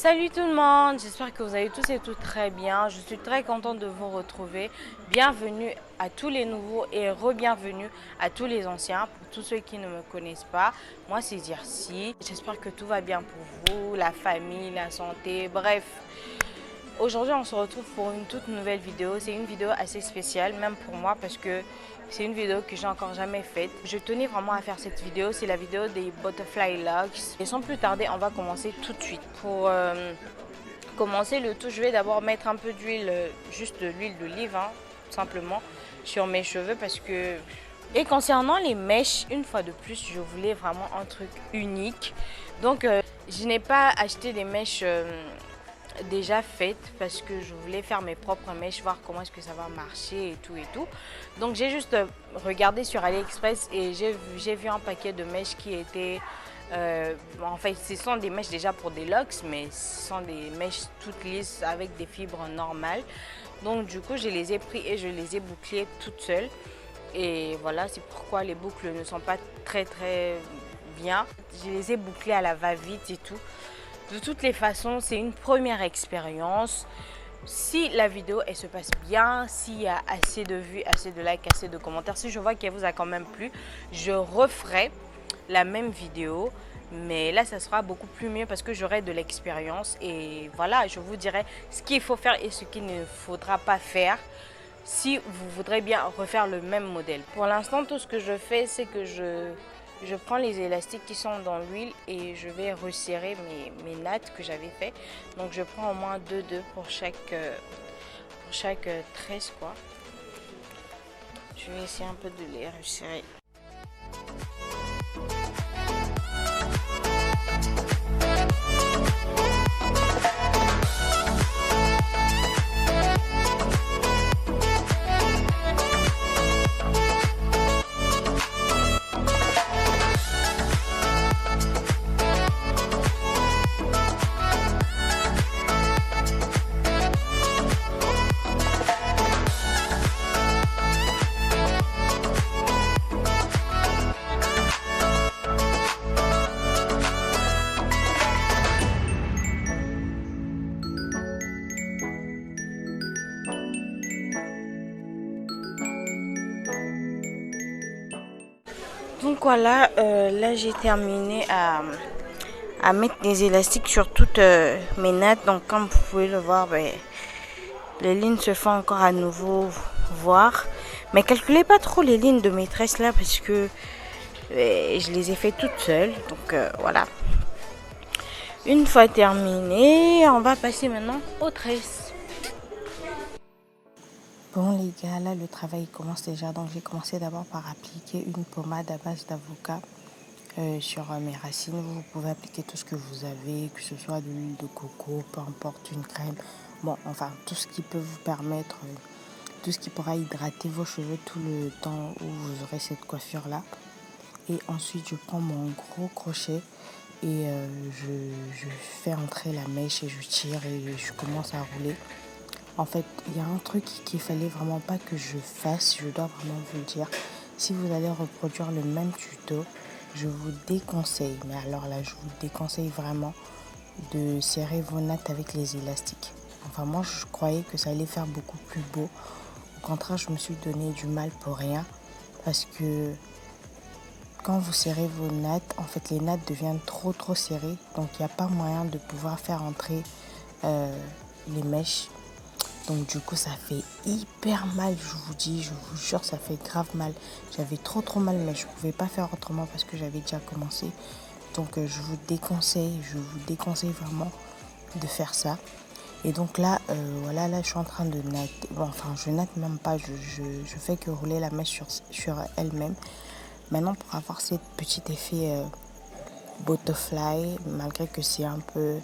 Salut tout le monde, j'espère que vous allez tous et toutes très bien. Je suis très contente de vous retrouver. Bienvenue à tous les nouveaux et re-bienvenue à tous les anciens. Pour tous ceux qui ne me connaissent pas, moi c'est Dircy. J'espère que tout va bien pour vous, la famille, la santé, bref. Aujourd'hui, on se retrouve pour une toute nouvelle vidéo. C'est une vidéo assez spéciale, même pour moi, parce que c'est une vidéo que j'ai encore jamais faite. Je tenais vraiment à faire cette vidéo. C'est la vidéo des Butterfly Locks. Et sans plus tarder, on va commencer tout de suite. Pour commencer le tout, je vais d'abord mettre un peu d'huile, juste de l'huile d'olive, hein, simplement, sur mes cheveux parce que... Et concernant les mèches, une fois de plus, je voulais vraiment un truc unique. Donc, je n'ai pas acheté des mèches déjà faites parce que je voulais faire mes propres mèches, voir comment est-ce que ça va marcher et tout et tout. Donc, j'ai juste regardé sur AliExpress et j'ai vu un paquet de mèches qui étaient... en fait, ce sont des mèches déjà pour des locks, mais ce sont des mèches toutes lisses avec des fibres normales. Donc du coup, je les ai pris et je les ai bouclées toutes seules. Et voilà, c'est pourquoi les boucles ne sont pas très bien. Je les ai bouclées à la va-vite et tout. De toutes les façons, c'est une première expérience. Si la vidéo elle se passe bien, s'il y a assez de vues, assez de likes, assez de commentaires, si je vois qu'elle vous a quand même plu, je referai la même vidéo, mais là ça sera beaucoup plus mieux parce que j'aurai de l'expérience et voilà, je vous dirai ce qu'il faut faire et ce qu'il ne faudra pas faire si vous voudrez bien refaire le même modèle. Pour l'instant, tout ce que je fais, c'est que je prends les élastiques qui sont dans l'huile et je vais resserrer mes nattes que j'avais fait. Donc je prends au moins deux pour chaque tresse quoi. Je vais essayer un peu de les resserrer. Donc voilà, là j'ai terminé à mettre des élastiques sur toutes mes nattes. Donc comme vous pouvez le voir, ben, les lignes se font encore à nouveau voir. Mais calculez pas trop les lignes de mes tresses là parce que je les ai fait toutes seules. Donc voilà. Une fois terminé, on va passer maintenant aux tresses. Bon les gars, là le travail commence déjà. Donc j'ai commencé d'abord par appliquer une pommade à base d'avocat sur mes racines. Vous pouvez appliquer tout ce que vous avez, que ce soit de l'huile de coco, peu importe, une crème. Bon, enfin tout ce qui peut vous permettre, tout ce qui pourra hydrater vos cheveux tout le temps où vous aurez cette coiffure là. Et ensuite je prends mon gros crochet et je fais entrer la mèche et je tire et je commence à rouler. En fait, il y a un truc qu'il fallait vraiment pas que je fasse, je dois vraiment vous le dire. Si vous allez reproduire le même tuto, je vous déconseille, mais alors là, je vous déconseille vraiment de serrer vos nattes avec les élastiques. Enfin, moi, je croyais que ça allait faire beaucoup plus beau. Au contraire, je me suis donné du mal pour rien parce que quand vous serrez vos nattes, en fait, les nattes deviennent trop serrées. Donc, il n'y a pas moyen de pouvoir faire entrer les mèches. Donc du coup ça fait hyper mal, je vous dis, je vous jure, ça fait grave mal. J'avais trop mal, mais je ne pouvais pas faire autrement parce que j'avais déjà commencé. Donc je vous déconseille vraiment de faire ça. Et donc là, voilà, là je suis en train de natter. Bon, enfin je natte même pas, je fais que rouler la mèche sur elle-même. Maintenant pour avoir ce petit effet butterfly, malgré que c'est un peu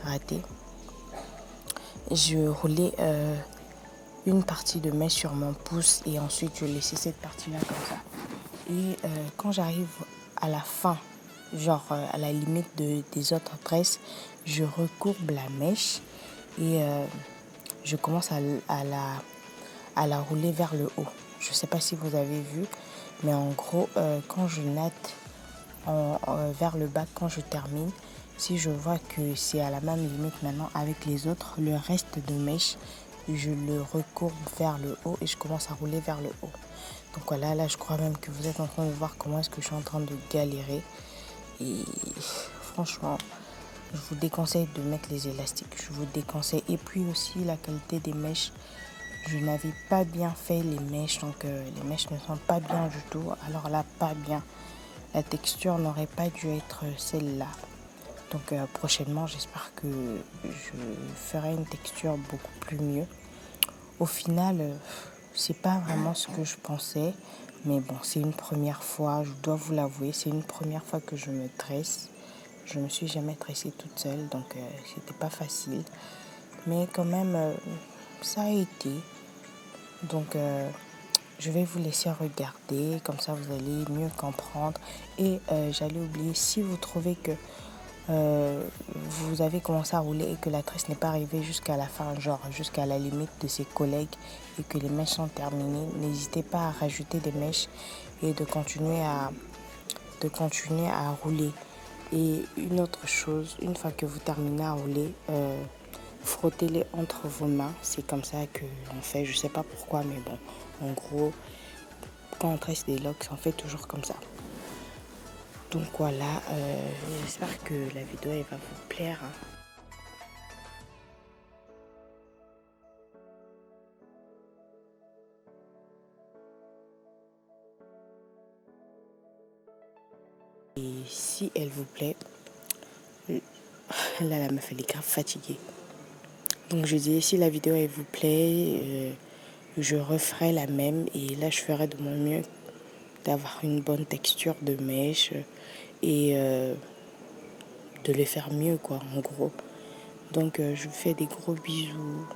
raté, je roulais une partie de mèche sur mon pouce et ensuite je laissais cette partie là comme ça. Et quand j'arrive à la fin, genre à la limite des autres tresses, je recourbe la mèche et je commence à la rouler vers le haut. Je ne sais pas si vous avez vu, mais en gros quand je natte vers le bas, quand je termine, Si je vois que c'est à la même limite maintenant avec les autres, le reste de mèche, je le recourbe vers le haut et je commence à rouler vers le haut. Donc voilà, là je crois même que vous êtes en train de voir comment est-ce que je suis en train de galérer. Et franchement, je vous déconseille de mettre les élastiques. Je vous déconseille. Et puis aussi la qualité des mèches. Je n'avais pas bien fait les mèches, donc les mèches ne sont pas bien du tout. Alors là, pas bien. La texture n'aurait pas dû être celle-là. Donc prochainement, j'espère que je ferai une texture beaucoup plus mieux. Au final, c'est pas vraiment ce que je pensais, mais bon, c'est une première fois, je dois vous l'avouer, c'est une première fois que je me dresse. Je me suis jamais dressée toute seule, donc c'était pas facile. Mais quand même, ça a été. Donc je vais vous laisser regarder, comme ça vous allez mieux comprendre. Et j'allais oublier, si vous trouvez que vous avez commencé à rouler et que la tresse n'est pas arrivée jusqu'à la fin, genre jusqu'à la limite de ses collègues et que les mèches sont terminées, n'hésitez pas à rajouter des mèches et de continuer à rouler. Et une autre chose, une fois que vous terminez à rouler, frottez-les entre vos mains. C'est comme ça qu'on fait, je sais pas pourquoi, mais bon, en gros, quand on tresse des locks, on fait toujours comme ça. Donc voilà, j'espère que la vidéo elle va vous plaire. Et si elle vous plaît, là la meuf elle est grave fatiguée. Donc je dis si la vidéo elle vous plaît, je referai la même et là je ferai de mon mieux d'avoir une bonne texture de mèche et de les faire mieux quoi en gros. Donc je vous fais des gros bisous.